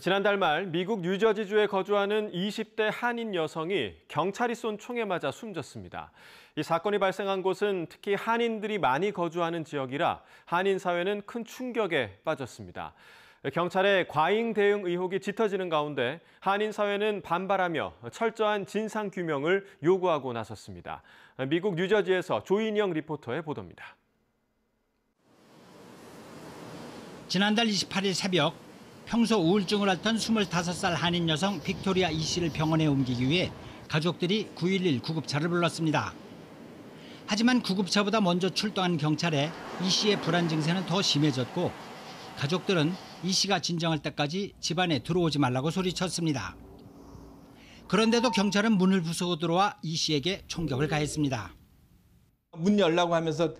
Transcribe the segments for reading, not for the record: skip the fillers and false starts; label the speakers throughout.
Speaker 1: 지난달 말 미국 뉴저지주에 거주하는 20대 한인 여성이 경찰이 쏜 총에 맞아 숨졌습니다. 이 사건이 발생한 곳은 특히 한인들이 많이 거주하는 지역이라 한인 사회는 큰 충격에 빠졌습니다. 경찰의 과잉 대응 의혹이 짙어지는 가운데 한인 사회는 반발하며 철저한 진상 규명을 요구하고 나섰습니다. 미국 뉴저지에서 조인영 리포터의 보도입니다.
Speaker 2: 지난달 28일 새벽 평소 우울증을 앓던 25살 한인 여성 빅토리아 이 씨를 병원에 옮기기 위해 가족들이 911 구급차를 불렀습니다. 하지만 구급차보다 먼저 출동한 경찰에 이 씨의 불안 증세는 더 심해졌고 가족들은 이 씨가 진정할 때까지 집안에 들어오지 말라고 소리쳤습니다. 그런데도 경찰은 문을 부수고 들어와 이 씨에게 총격을 가했습니다.
Speaker 3: 문 열라고 하면서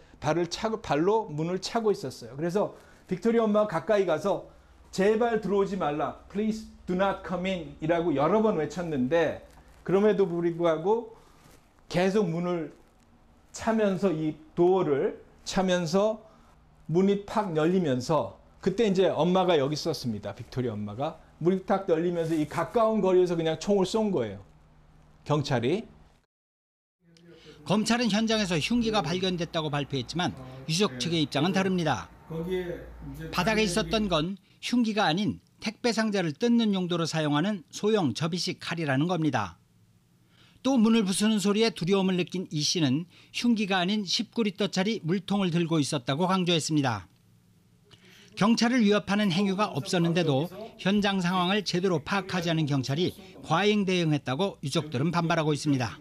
Speaker 3: 발로 문을 차고 있었어요. 그래서 빅토리아 엄마가 가까이 가서 제발 들어오지 말라, please do not come in 이라고 여러 번 외쳤는데 그럼에도 불구하고 계속 문을 차면서 이 도어를 차면서 문이 팍 열리면서 그때 이제 엄마가 여기 있었습니다. 빅토리아 엄마가 문이 탁 열리면서 이 가까운 거리에서 그냥 총을 쏜 거예요. 경찰이.
Speaker 2: 검찰은 현장에서 흉기가 발견됐다고 발표했지만 유족 측의 입장은 다릅니다. 바닥에 있었던 건 흉기가 아닌 택배 상자를 뜯는 용도로 사용하는 소형 접이식 칼이라는 겁니다. 또 문을 부수는 소리에 두려움을 느낀 이 씨는 흉기가 아닌 19리터짜리 물통을 들고 있었다고 강조했습니다. 경찰을 위협하는 행위가 없었는데도 현장 상황을 제대로 파악하지 않은 경찰이 과잉 대응했다고 유족들은 반발하고 있습니다.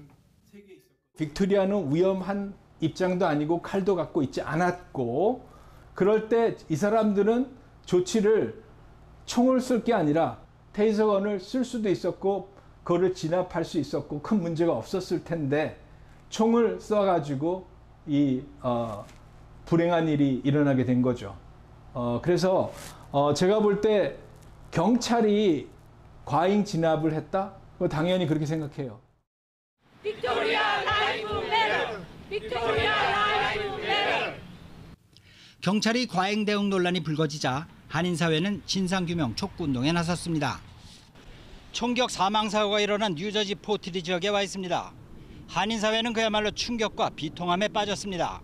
Speaker 3: 빅토리아는 위험한 입장도 아니고 칼도 갖고 있지 않았고 그럴 때 이 사람들은 조치를 총을 쓸 게 아니라 테이저건을 쓸 수도 있었고 그거를 진압할 수 있었고 큰 문제가 없었을 텐데 총을 쏴가지고 이 불행한 일이 일어나게 된 거죠. 그래서 제가 볼 때 경찰이 과잉 진압을 했다? 당연히 그렇게 생각해요.
Speaker 4: 빅토리아 라이프 매터! 빅토리아 라이프 매터!
Speaker 2: 경찰이 과잉 대응 논란이 불거지자 한인 사회는 진상규명 촉구 운동에 나섰습니다. 총격 사망 사고가 일어난 뉴저지 포트리 지역에 와 있습니다. 한인 사회는 그야말로 충격과 비통함에 빠졌습니다.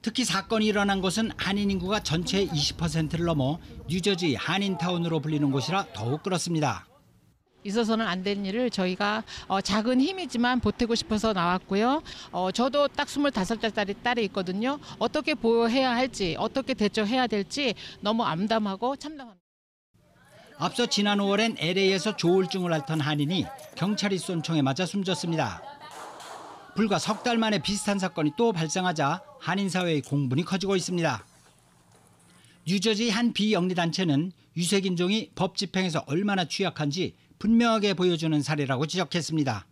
Speaker 2: 특히 사건이 일어난 곳은 한인 인구가 전체의 20%를 넘어 뉴저지 한인타운으로 불리는 곳이라 더욱 그렇습니다.
Speaker 5: 있어서는 안 되는 일을 저희가 작은 힘이지만 보태고 싶어서 나왔고요. 저도 딱 25살짜리 딸이 있거든요. 어떻게 보호해야 할지, 어떻게 대처해야 될지 너무 암담하고 참담합니다.
Speaker 2: 앞서 지난 5월엔 LA에서 조울증을 앓던 한인이 경찰이 쏜 총에 맞아 숨졌습니다. 불과 석 달 만에 비슷한 사건이 또 발생하자 한인 사회의 공분이 커지고 있습니다. 뉴저지 한 비영리단체는 유색인종이 법 집행에서 얼마나 취약한지 분명하게 보여주는 사례라고 지적했습니다.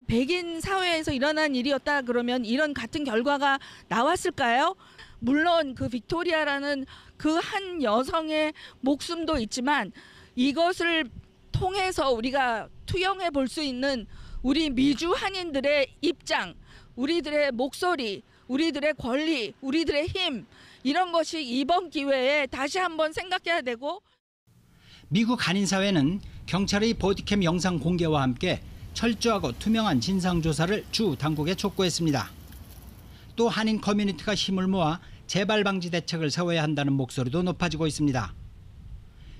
Speaker 6: 백인 사회에서 일어난 일이었다 그러면 이런 같은 결과가 나왔을까요? 물론 그 빅토리아라는 그 한 여성의 목숨도 있지만 이것을 통해서 우리가 투영해 볼 수 있는 우리 미주 한인들의 입장, 우리들의 목소리, 우리들의 권리, 우리들의 힘 이런 것이 이번 기회에 다시 한번 생각해야 되고
Speaker 2: 미국 한인사회는 경찰의 보디캠 영상 공개와 함께 철저하고 투명한 진상조사를 주 당국에 촉구했습니다. 또 한인 커뮤니티가 힘을 모아 재발 방지 대책을 세워야 한다는 목소리도 높아지고 있습니다.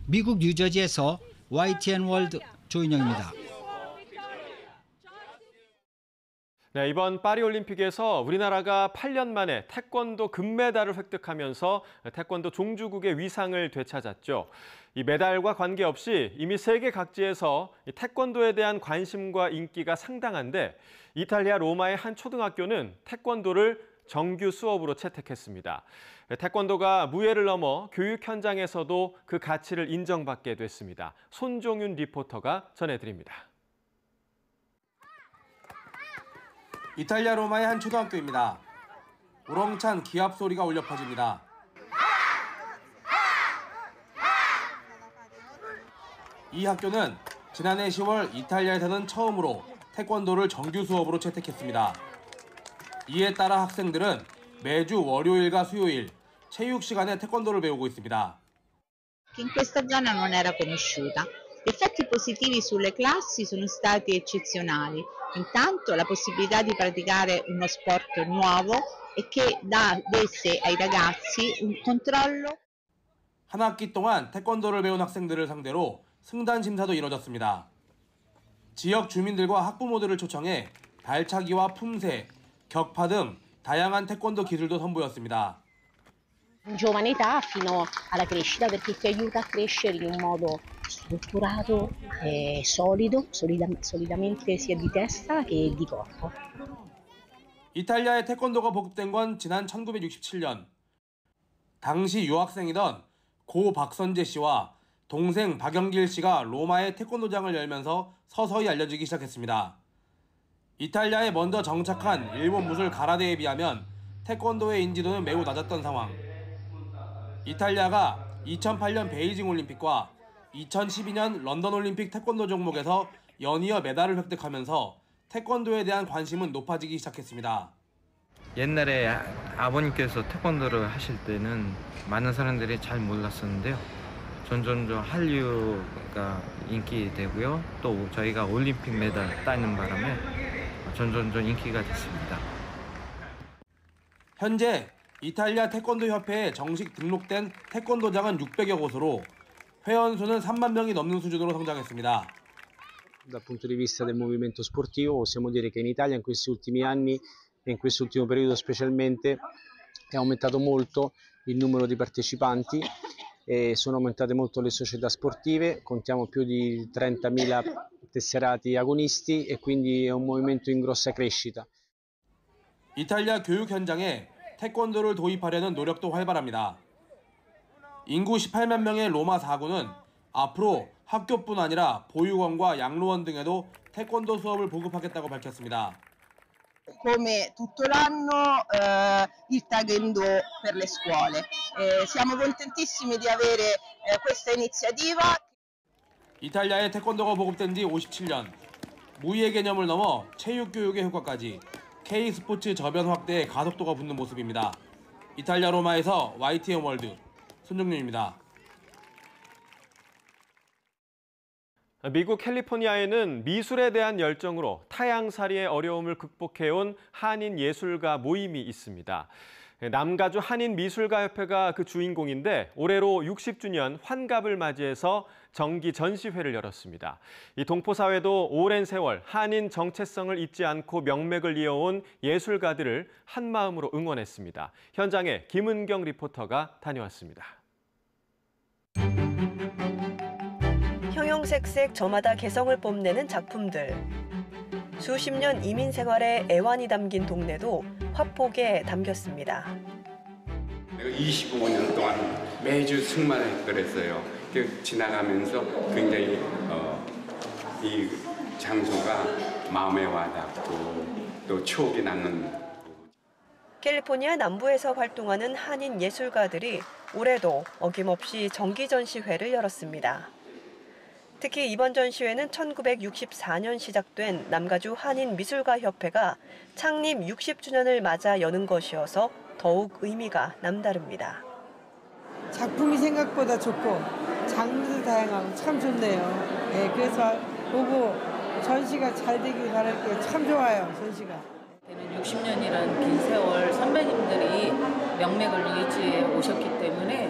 Speaker 2: 미국 뉴저지에서 YTN 월드 조인영입니다.
Speaker 1: 네, 이번 파리올림픽에서 우리나라가 8년 만에 태권도 금메달을 획득하면서 태권도 종주국의 위상을 되찾았죠. 이 메달과 관계없이 이미 세계 각지에서 태권도에 대한 관심과 인기가 상당한데 이탈리아 로마의 한 초등학교는 태권도를 정규 수업으로 채택했습니다. 태권도가 무예를 넘어 교육 현장에서도 그 가치를 인정받게 됐습니다. 손종윤 리포터가 전해드립니다.
Speaker 7: 이탈리아 로마의 한 초등학교입니다. 우렁찬 기합 소리가 울려 퍼집니다. 이 학교는 지난해 10월 이탈리아에서는 처음으로 태권도를 정규 수업으로 채택했습니다. 이에 따라 학생들은 매주 월요일과 수요일 체육 시간에 태권도를 배우고 있습니다.
Speaker 8: che in questa zona non era conosciuta. Gli effetti positivi sulle classi sono stati eccezionali. Intanto la possibilità di praticare uno sport nuovo e che desse ai ragazzi un controllo.
Speaker 7: 한 학기 동안 태권도를 배운 학생들을 상대로 승단 심사도 이뤄졌습니다. 지역 주민들과 학부모들을 초청해 발차기와 품새, 격파 등 다양한 태권도 기술도 선보였습니다.
Speaker 9: Giovane età fino alla crescita perché ti aiuta a crescere in un modo strutturato e solido, solidamente sia di testa che di corpo.
Speaker 7: 이탈리아에 태권도가 보급된 건 지난 1967년. 당시 유학생이던 고 박선재 씨와 동생 박영길 씨가 로마에 태권도장을 열면서 서서히 알려지기 시작했습니다. 이탈리아에 먼저 정착한 일본 무술 가라데에 비하면 태권도의 인지도는 매우 낮았던 상황. 이탈리아가 2008년 베이징 올림픽과 2012년 런던 올림픽 태권도 종목에서 연이어 메달을 획득하면서 태권도에 대한 관심은 높아지기 시작했습니다.
Speaker 10: 옛날에 아버님께서 태권도를 하실 때는 많은 사람들이 잘 몰랐었는데요. 점점점 한류가 인기 되고요. 또 저희가 올림픽 메달 따는 바람에 점점점 인기가 됐습니다.
Speaker 7: 현재 이탈리아 태권도 협회에 정식 등록된 태권도장은 600여 곳으로 회원 수는 3만 명이 넘는 수준으로 성장했습니다.
Speaker 11: Dal punto di vista del movimento sportivo possiamo dire che in Italia in questi ultimi anni e in quest'ultimo periodo specialmente è aumentato molto il numero di partecipanti e sono aumentate molto le società sportive, contiamo più di 30.000 tesserati agonisti e quindi è un movimento in grossa crescita.
Speaker 7: 이탈리아 교육 현장에 태권도를 도입하려는 노력도 활발합니다. 인구 18만 명의 로마 4구는 앞으로 학교뿐 아니라 보육원과 양로원 등에도 태권도 수업을 보급하겠다고 밝혔습니다.
Speaker 12: Come tutto l'anno il Taekwondo per le scuole. Siamo contentissimi di avere questa iniziativa.
Speaker 7: 이탈리아에 태권도가 보급된 지 57년, 무예의 개념을 넘어 체육 교육의 효과까지 K스포츠 저변 확대에 가속도가 붙는 모습입니다. 이탈리아 로마에서 YTN 월드 손정윤입니다.
Speaker 1: 미국 캘리포니아에는 미술에 대한 열정으로 타향살이의 어려움을 극복해온 한인 예술가 모임이 있습니다. 남가주 한인미술가협회가 그 주인공인데 올해로 60주년 환갑을 맞이해서 정기 전시회를 열었습니다. 이 동포사회도 오랜 세월 한인 정체성을 잊지 않고 명맥을 이어온 예술가들을 한마음으로 응원했습니다. 현장에 김은경 리포터가 다녀왔습니다.
Speaker 13: 형형색색 저마다 개성을 뽐내는 작품들. 수십 년 이민 생활의 애환이 담긴 동네도 화폭에 담겼습니다.
Speaker 14: 내가 25년 동안 매주 승마했더랬어요. 지나가면서 굉장히 이 장소가 마음에 와닿고 또 추억이 남는.
Speaker 13: 캘리포니아 남부에서 활동하는 한인 예술가들이 올해도 어김없이 정기 전시회를 열었습니다. 특히 이번 전시회는 1964년 시작된 남가주 한인미술가협회가 창립 60주년을 맞아 여는 것이어서 더욱 의미가 남다릅니다.
Speaker 15: 작품이 생각보다 좋고 장르도 다양하고 참 좋네요. 네, 그래서 보고 전시가 잘 되길 바랄게요. 참 좋아요, 전시가.
Speaker 16: 60년이란 긴 세월 선배님들이 명맥을 유지해 오셨기 때문에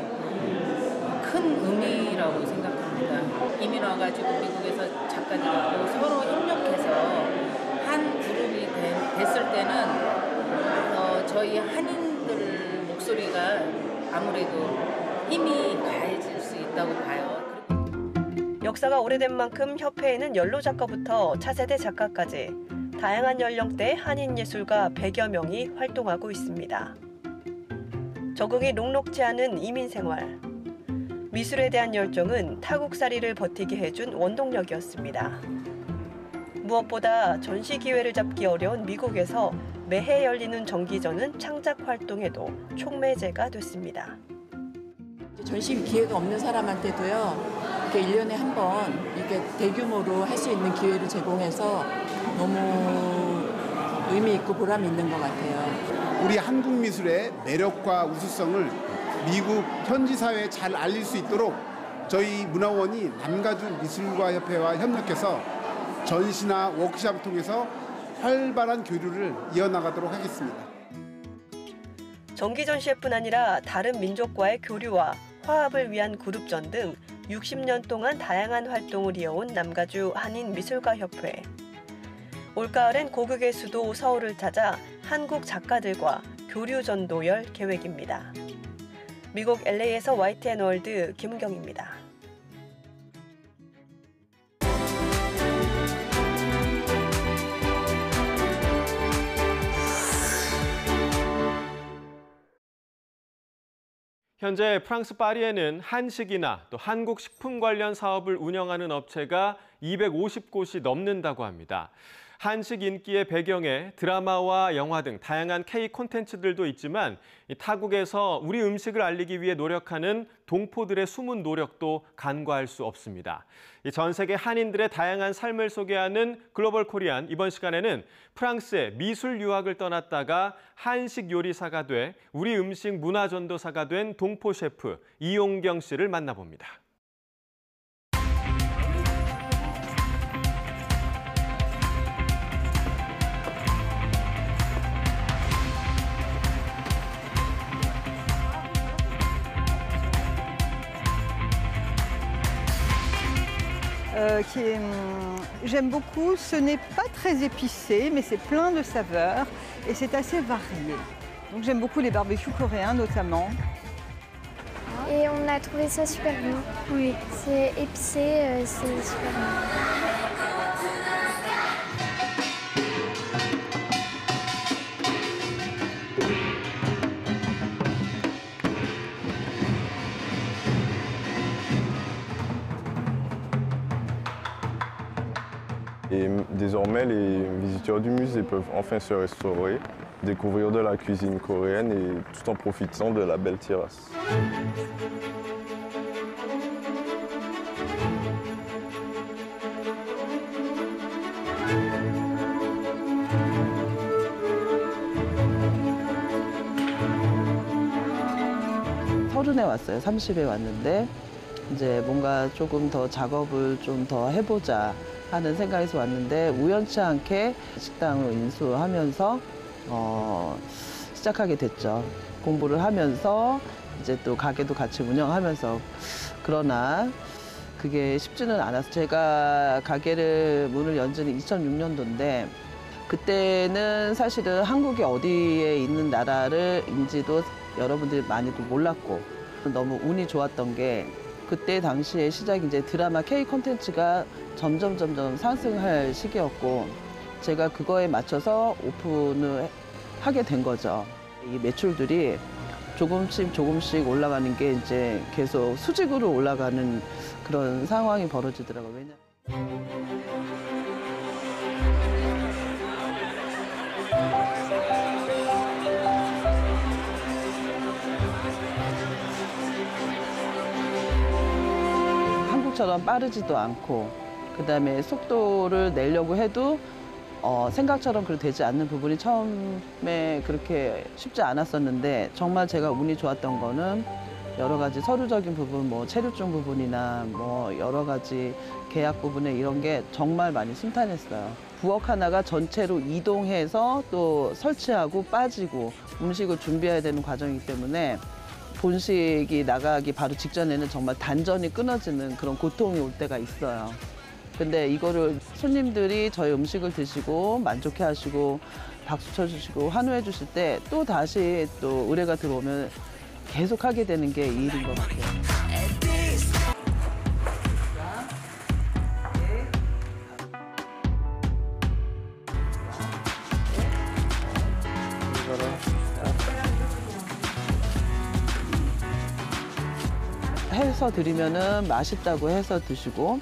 Speaker 16: 큰 의미라고 생각합니다. 이민 와가지고 미국에서 작가들하고 서로 협력해서 한 그룹이 됐을 때는 저희 한인들 목소리가 아무래도 힘이 가해질 수 있다고 봐요.
Speaker 13: 역사가 오래된 만큼 협회에는 연로 작가부터 차세대 작가까지 다양한 연령대의 한인 예술가 100여 명이 활동하고 있습니다. 적응이 녹록지 않은 이민 생활. 미술에 대한 열정은 타국살이를 버티게 해준 원동력이었습니다. 무엇보다 전시 기회를 잡기 어려운 미국에서 매해 열리는 정기전은 창작 활동에도 촉매제가 됐습니다.
Speaker 17: 전시 기회가 없는 사람한테도요, 이렇게 1년에 한 번 이렇게 대규모로 할 수 있는 기회를 제공해서 너무 의미 있고 보람 있는 것 같아요.
Speaker 18: 우리 한국 미술의 매력과 우수성을 미국 현지 사회에 잘 알릴 수 있도록 저희 문화원이 남가주 미술가협회와 협력해서 전시나 워크숍을 통해서 활발한 교류를 이어나가도록 하겠습니다.
Speaker 13: 정기 전시회뿐 아니라 다른 민족과의 교류와 화합을 위한 그룹전 등 60년 동안 다양한 활동을 이어온 남가주 한인미술가협회. 올가을엔 고국의 수도 서울을 찾아 한국 작가들과 교류전도 열 계획입니다. 미국 LA에서 YTN 월드 김은경입니다.
Speaker 1: 현재 프랑스 파리에는 한식이나 또 한국 식품 관련 사업을 운영하는 업체가 250곳이 넘는다고 합니다. 한식 인기의 배경에 드라마와 영화 등 다양한 K 콘텐츠들도 있지만 타국에서 우리 음식을 알리기 위해 노력하는 동포들의 숨은 노력도 간과할 수 없습니다. 전 세계 한인들의 다양한 삶을 소개하는 글로벌 코리안, 이번 시간에는 프랑스에 미술 유학을 떠났다가 한식 요리사가 돼 우리 음식 문화 전도사가 된 동포 셰프 이용경 씨를 만나봅니다.
Speaker 19: J'aime beaucoup, ce n'est pas très épicé, mais c'est plein de saveurs et c'est assez varié. Donc j'aime beaucoup les barbecues coréens notamment.
Speaker 20: Et on a trouvé ça super bon. Oui. C'est épicé, c'est super bon.
Speaker 21: Et désormais, les visiteurs du musée peuvent enfin se restaurer, découvrir de la cuisine coréenne et tout en profitant de la belle terrasse.
Speaker 22: 서른에 왔어요. 30에 왔는데 이제 뭔가 조금 더 작업을 좀 더 해보자 하는 생각에서 왔는데 우연치 않게 식당을 인수하면서 시작하게 됐죠. 공부를 하면서 이제 또 가게도 같이 운영하면서 그러나 그게 쉽지는 않았어요. 제가 가게를 문을 연 지는 2006년도인데 그때는 사실은 한국이 어디에 있는 나라를인지도 여러분들이 많이도 몰랐고 너무 운이 좋았던 게 그때 당시에 시작이 이제 드라마 K 콘텐츠가 점점 상승할 시기였고 제가 그거에 맞춰서 오픈을 하게 된 거죠. 이 매출들이 조금씩 올라가는 게 이제 계속 수직으로 올라가는 그런 상황이 벌어지더라고요. 한국처럼 빠르지도 않고 그다음에 속도를 내려고 해도 생각처럼 그렇게 되지 않는 부분이 처음에 그렇게 쉽지 않았었는데 정말 제가 운이 좋았던 거는 여러 가지 서류적인 부분, 뭐 체류증 부분이나 뭐 여러 가지 계약 부분에 이런 게 정말 많이 순탄했어요. 부엌 하나가 전체로 이동해서 또 설치하고 빠지고 음식을 준비해야 되는 과정이기 때문에 본식이 나가기 바로 직전에는 정말 단전이 끊어지는 그런 고통이 올 때가 있어요. 근데 이거를 손님들이 저희 음식을 드시고 만족해 하시고 박수 쳐주시고 환호해 주실 때 또 다시 또 의뢰가 들어오면 계속 하게 되는 게 이 일인 것 같아요. 해서 드리면은 맛있다고 해서 드시고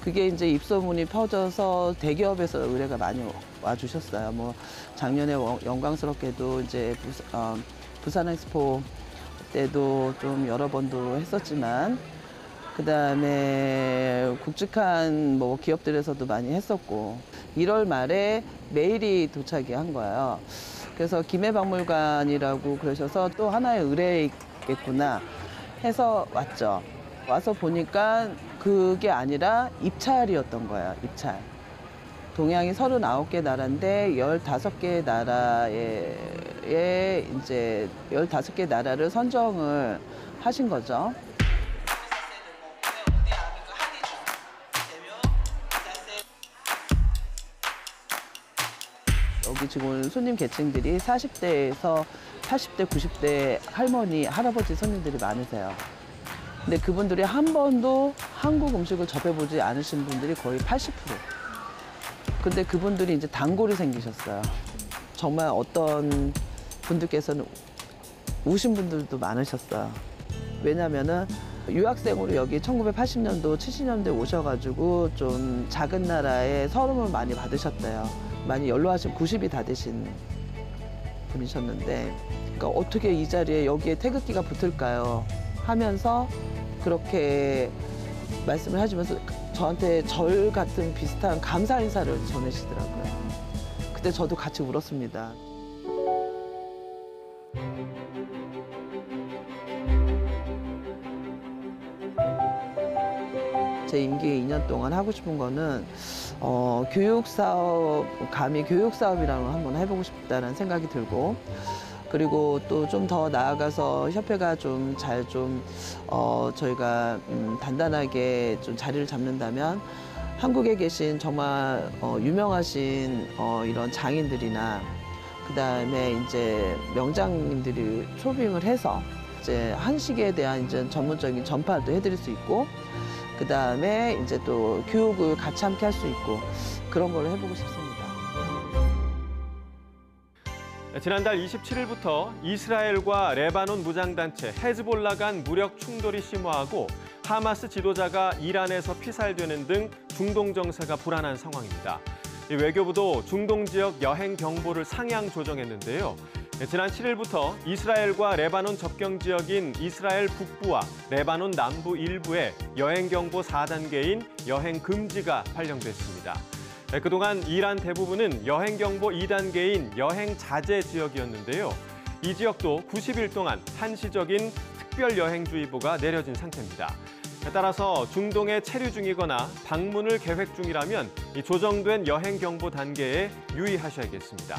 Speaker 22: 그게 이제 입소문이 퍼져서 대기업에서 의뢰가 많이 와주셨어요. 뭐 작년에 영광스럽게도 이제 부산 엑스포 때도 좀 여러 번도 했었지만 그다음에 굵직한 뭐 기업들에서도 많이 했었고 1월 말에 메일이 도착이 한 거예요. 그래서 김해박물관이라고 그러셔서 또 하나의 의뢰겠구나 해서 왔죠. 와서 보니까 그게 아니라 입찰이었던 거예요, 입찰. 동양이 39개 나라인데 15개 나라에 이제 15개 나라를 선정을 하신 거죠. 여기 지금 손님 계층들이 40대에서 80대, 90대 할머니, 할아버지 손님들이 많으세요. 근데 그분들이 한 번도 한국 음식을 접해보지 않으신 분들이 거의 80%. 근데 그분들이 이제 단골이 생기셨어요. 정말 어떤 분들께서는 우신 분들도 많으셨어요. 왜냐면은 유학생으로 여기 1980년도, 70년대 오셔가지고 좀 작은 나라에 서름을 많이 받으셨대요. 많이 연로하신 90이 다 되신 분이셨는데, 그러니까 어떻게 이 자리에 여기에 태극기가 붙을까요? 하면서 그렇게 말씀을 하시면서 저한테 절 같은 비슷한 감사 인사를 전해시더라고요. 그때 저도 같이 울었습니다. 제 임기에 2년 동안 하고 싶은 거는 교육사업, 감히 교육사업이라는 걸 한번 해보고 싶다는 생각이 들고, 그리고 또 좀 더 나아가서 협회가 좀 잘 저희가 단단하게 좀 자리를 잡는다면 한국에 계신 정말 유명하신 이런 장인들이나 그다음에 이제 명장님들이 초빙을 해서 이제 한식에 대한 이제 전문적인 전파도 해드릴 수 있고, 그다음에 이제 또 교육을 같이 함께 할 수 있고, 그런 걸 해보고 싶습니다.
Speaker 1: 지난달 27일부터 이스라엘과 레바논 무장단체 헤즈볼라 간 무력 충돌이 심화하고 하마스 지도자가 이란에서 피살되는 등 중동 정세가 불안한 상황입니다. 외교부도 중동 지역 여행 경보를 상향 조정했는데요. 지난 7일부터 이스라엘과 레바논 접경 지역인 이스라엘 북부와 레바논 남부 일부에 여행 경보 4단계인 여행 금지가 발령됐습니다. 그동안 이란 대부분은 여행 경보 2단계인 여행 자제 지역이었는데요. 이 지역도 90일 동안 한시적인 특별 여행주의보가 내려진 상태입니다. 따라서 중동에 체류 중이거나 방문을 계획 중이라면 이 조정된 여행 경보 단계에 유의하셔야겠습니다.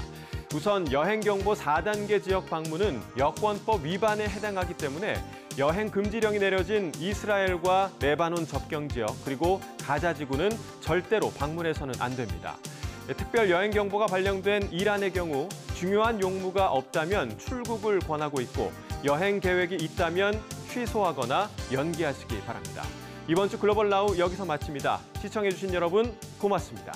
Speaker 1: 우선 여행 경보 4단계 지역 방문은 여권법 위반에 해당하기 때문에 여행 금지령이 내려진 이스라엘과 레바논 접경 지역 그리고 가자 지구는 절대로 방문해서는 안 됩니다. 특별 여행 경보가 발령된 이란의 경우 중요한 용무가 없다면 출국을 권하고 있고 여행 계획이 있다면 취소하거나 연기하시기 바랍니다. 이번 주 글로벌 나우 여기서 마칩니다. 시청해주신 여러분 고맙습니다.